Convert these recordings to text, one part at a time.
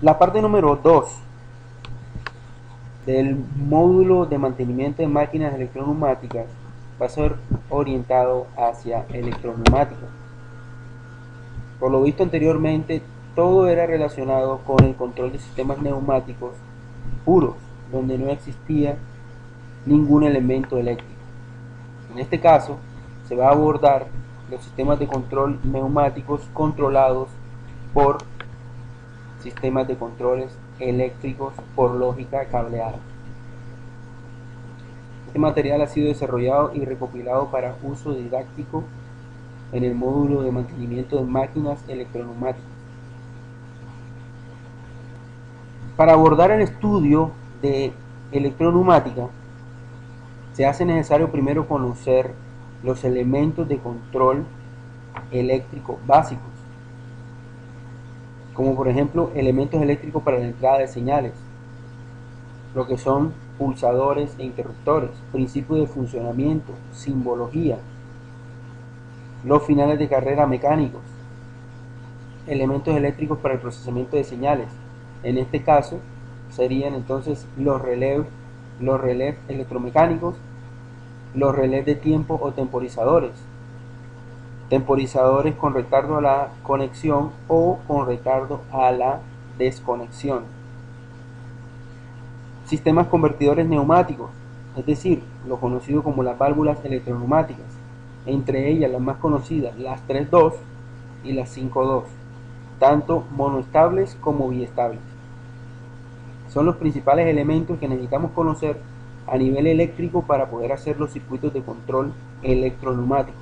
La parte número 2 del módulo de mantenimiento de máquinas electroneumáticas va a ser orientado hacia electroneumática. Por lo visto anteriormente, todo era relacionado con el control de sistemas neumáticos puros, donde no existía ningún elemento eléctrico. En este caso, se va a abordar los sistemas de control neumáticos controlados por sistemas de controles eléctricos por lógica cableada. Este material ha sido desarrollado y recopilado para uso didáctico en el módulo de mantenimiento de máquinas electroneumáticas. Para abordar el estudio de electroneumática, se hace necesario primero conocer los elementos de control eléctrico básicos, como por ejemplo elementos eléctricos para la entrada de señales, lo que son pulsadores e interruptores, principios de funcionamiento, simbología, los finales de carrera mecánicos, elementos eléctricos para el procesamiento de señales. En este caso serían entonces los relés electromecánicos, los relés de tiempo o temporizadores, temporizadores con retardo a la conexión o con retardo a la desconexión, sistemas convertidores neumáticos, es decir, lo conocido como las válvulas electroneumáticas, entre ellas las más conocidas, las 3-2 y las 5-2, tanto monoestables como biestables. Son los principales elementos que necesitamos conocer a nivel eléctrico para poder hacer los circuitos de control electroneumático.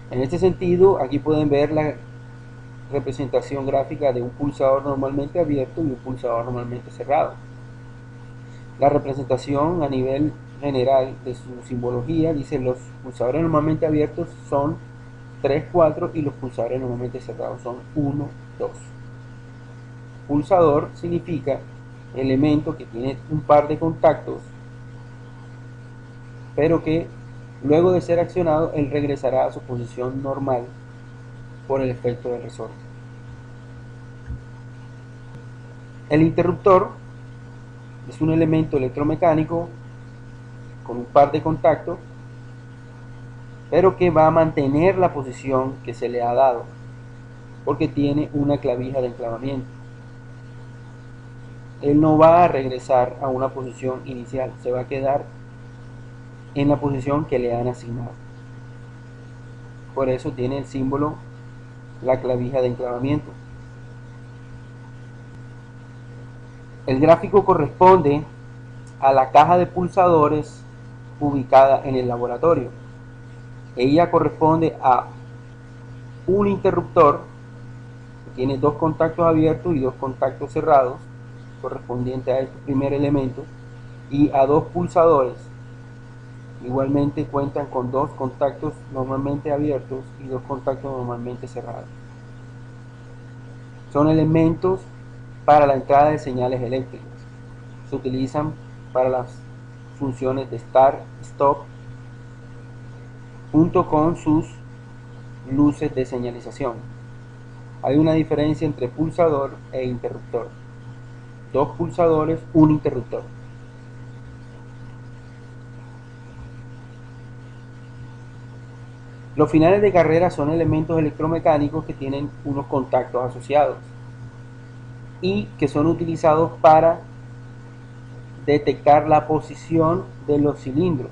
En este sentido, aquí pueden ver la representación gráfica de un pulsador normalmente abierto y un pulsador normalmente cerrado. La representación a nivel general de su simbología dice: los pulsadores normalmente abiertos son 3, 4 y los pulsadores normalmente cerrados son 1, 2. Pulsador significa elemento que tiene un par de contactos, pero que luego de ser accionado, él regresará a su posición normal por el efecto del resorte. El interruptor es un elemento electromecánico con un par de contactos, pero que va a mantener la posición que se le ha dado, porque tiene una clavija de enclavamiento. Él no va a regresar a una posición inicial, se va a quedar en la posición que le han asignado. Por eso tiene el símbolo, la clavija de enclavamiento. El gráfico corresponde a la caja de pulsadores ubicada en el laboratorio. Ella corresponde a un interruptor que tiene 2 contactos abiertos y 2 contactos cerrados, correspondiente a este primer elemento, y a 2 pulsadores. Igualmente cuentan con 2 contactos normalmente abiertos y 2 contactos normalmente cerrados. Son elementos para la entrada de señales eléctricas. Se utilizan para las funciones de start, stop, junto con sus luces de señalización. Hay una diferencia entre pulsador e interruptor. 2 pulsadores, un interruptor. Los finales de carrera son elementos electromecánicos que tienen unos contactos asociados y que son utilizados para detectar la posición de los cilindros.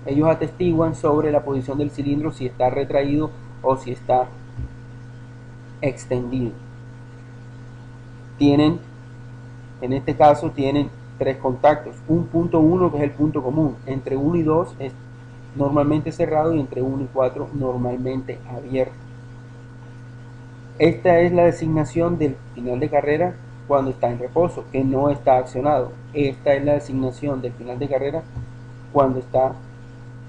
Ellos atestiguan sobre la posición del cilindro si está retraído o si está extendido. En este caso tienen 3 contactos, un punto 1 que es el punto común, entre 1 y 2 es normalmente cerrado y entre 1 y 4 normalmente abierto. Esta es la designación del final de carrera cuando está en reposo, que no está accionado. Esta es la designación del final de carrera cuando está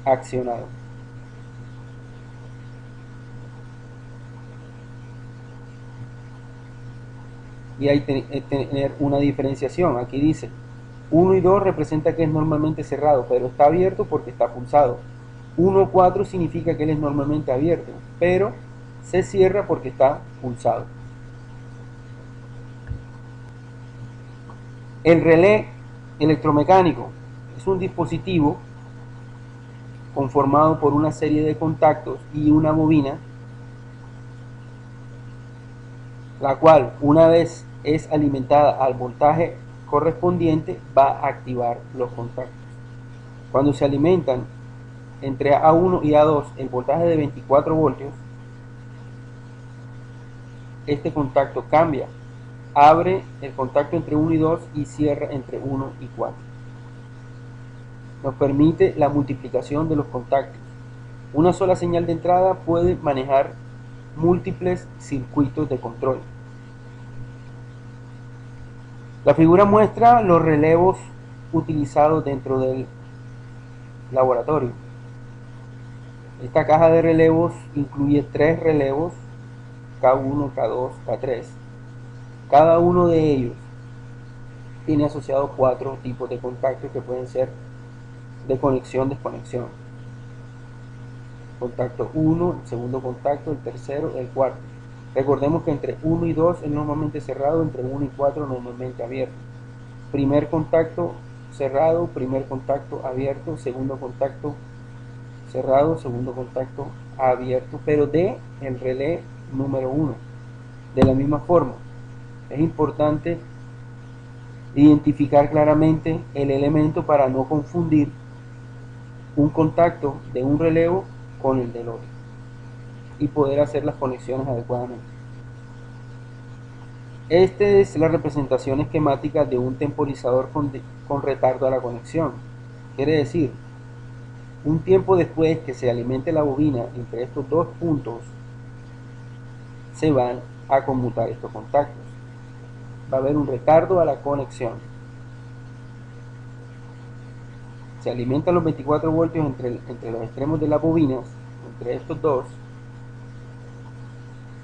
accionado. Y hay que tener una diferenciación. Aquí dice 1 y 2 representa que es normalmente cerrado, pero está abierto porque está pulsado. 1, 4 significa que él es normalmente abierto, pero se cierra porque está pulsado. El relé electromecánico es un dispositivo conformado por una serie de contactos y una bobina, la cual, una vez es alimentada al voltaje correspondiente, va a activar los contactos. Cuando se alimentan entre A1 y A2 el voltaje de 24 voltios, este contacto cambia, abre el contacto entre 1 y 2 y cierra entre 1 y 4. Nos permite la multiplicación de los contactos. Una sola señal de entrada puede manejar múltiples circuitos de control. La figura muestra los relevos utilizados dentro del laboratorio. Esta caja de relevos incluye 3 relevos, K1, K2, K3. Cada uno de ellos tiene asociados 4 tipos de contactos que pueden ser de conexión, desconexión. Contacto 1, el segundo contacto, el tercero, el cuarto. Recordemos que entre 1 y 2 es normalmente cerrado, entre 1 y 4 normalmente abierto. Primer contacto cerrado, primer contacto abierto, segundo contacto cerrado, segundo contacto abierto, pero de el relé número 1. De la misma forma, es importante identificar claramente el elemento para no confundir un contacto de un relevo con el del otro y poder hacer las conexiones adecuadamente. Esta es la representación esquemática de un temporizador con retardo a la conexión. Quiere decir, un tiempo después que se alimente la bobina entre estos dos puntos, se van a conmutar estos contactos. Va a haber un retardo a la conexión. Se alimentan los 24 voltios entre los extremos de las bobinas, entre estos dos,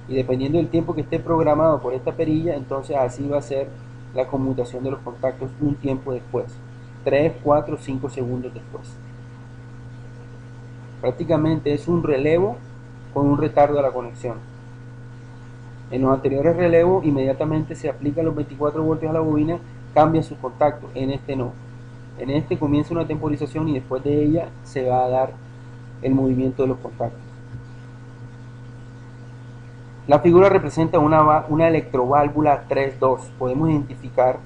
y dependiendo del tiempo que esté programado por esta perilla, entonces así va a ser la conmutación de los contactos un tiempo después, 3, 4, 5 segundos después. Prácticamente es un relevo con un retardo a la conexión. En los anteriores relevos inmediatamente se aplican los 24 voltios a la bobina, cambia su contacto, en este no. En este comienza una temporización y después de ella se va a dar el movimiento de los contactos. La figura representa una electroválvula 3-2. Podemos identificar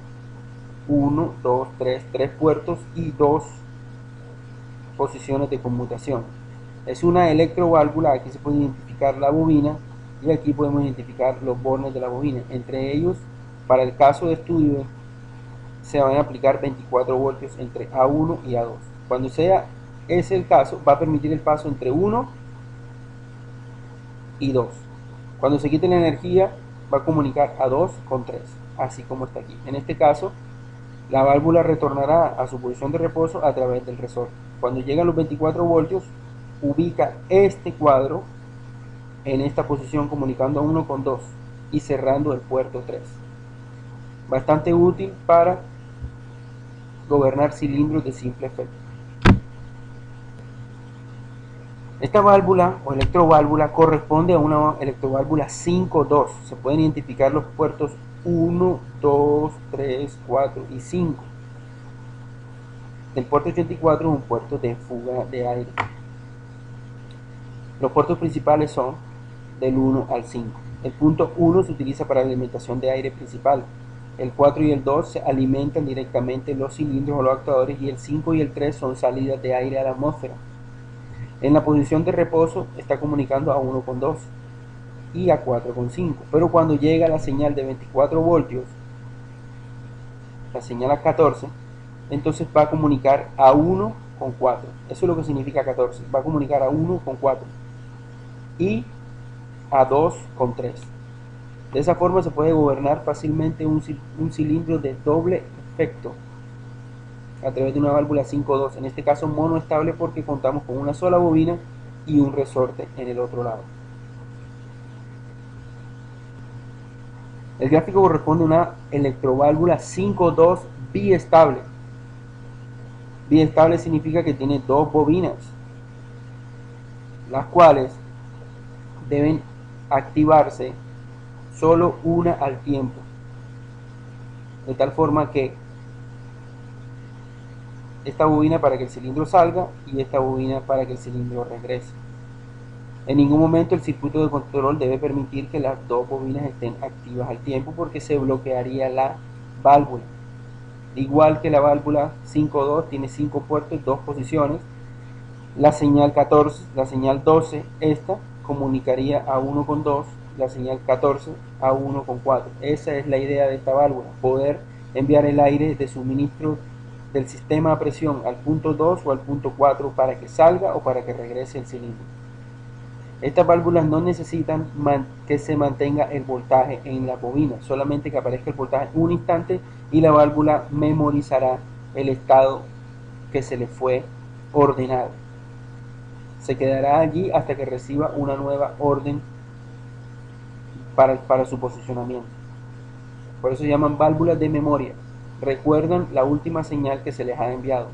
1, 2, 3 puertos y 2 posiciones de conmutación. Es una electroválvula, aquí se puede identificar la bobina y aquí podemos identificar los bornes de la bobina. Entre ellos, para el caso de estudio, se van a aplicar 24 voltios entre A1 y A2. Cuando sea ese el caso, va a permitir el paso entre 1 y 2. Cuando se quite la energía, va a comunicar a 2 con 3, así como está aquí. En este caso, la válvula retornará a su posición de reposo a través del resorte. Cuando llegan los 24 voltios, ubica este cuadro en esta posición comunicando a 1 con 2 y cerrando el puerto 3. Bastante útil para gobernar cilindros de simple efecto. Esta válvula o electroválvula corresponde a una electroválvula 5-2. Se pueden identificar los puertos 1, 2, 3, 4 y 5. El puerto 84 es un puerto de fuga de aire. Los puertos principales son del 1 al 5. El punto 1 se utiliza para la alimentación de aire principal. El 4 y el 2 se alimentan directamente los cilindros o los actuadores y el 5 y el 3 son salidas de aire a la atmósfera. En la posición de reposo está comunicando a 1 con 2 y a 4 con 5. Pero cuando llega la señal de 24 voltios, la señal a 14, entonces va a comunicar a 1 con 4. Eso es lo que significa 14. Va a comunicar a 1 con 4 y a 2 con 3. De esa forma se puede gobernar fácilmente un cilindro de doble efecto a través de una válvula 5-2, en este caso monoestable porque contamos con una sola bobina y un resorte en el otro lado. El gráfico corresponde a una electroválvula 5-2 biestable. Biestable significa que tiene dos bobinas, las cuales deben activarse solo una al tiempo, de tal forma que esta bobina para que el cilindro salga y esta bobina para que el cilindro regrese. En ningún momento el circuito de control debe permitir que las dos bobinas estén activas al tiempo porque se bloquearía la válvula. Igual que la válvula 5.2 tiene 5 puertos, 2 posiciones, la señal 14, la señal 12, esta comunicaría a 1 con 2, la señal 14 a 1 con 4. Esa es la idea de esta válvula, poder enviar el aire de suministro del sistema a presión al punto 2 o al punto 4 para que salga o para que regrese el cilindro. Estas válvulas no necesitan que se mantenga el voltaje en la bobina, solamente que aparezca el voltaje un instante y la válvula memorizará el estado que se le fue ordenado. Se quedará allí hasta que reciba una nueva orden para su posicionamiento. Por eso se llaman válvulas de memoria. Recuerdan la última señal que se les ha enviado.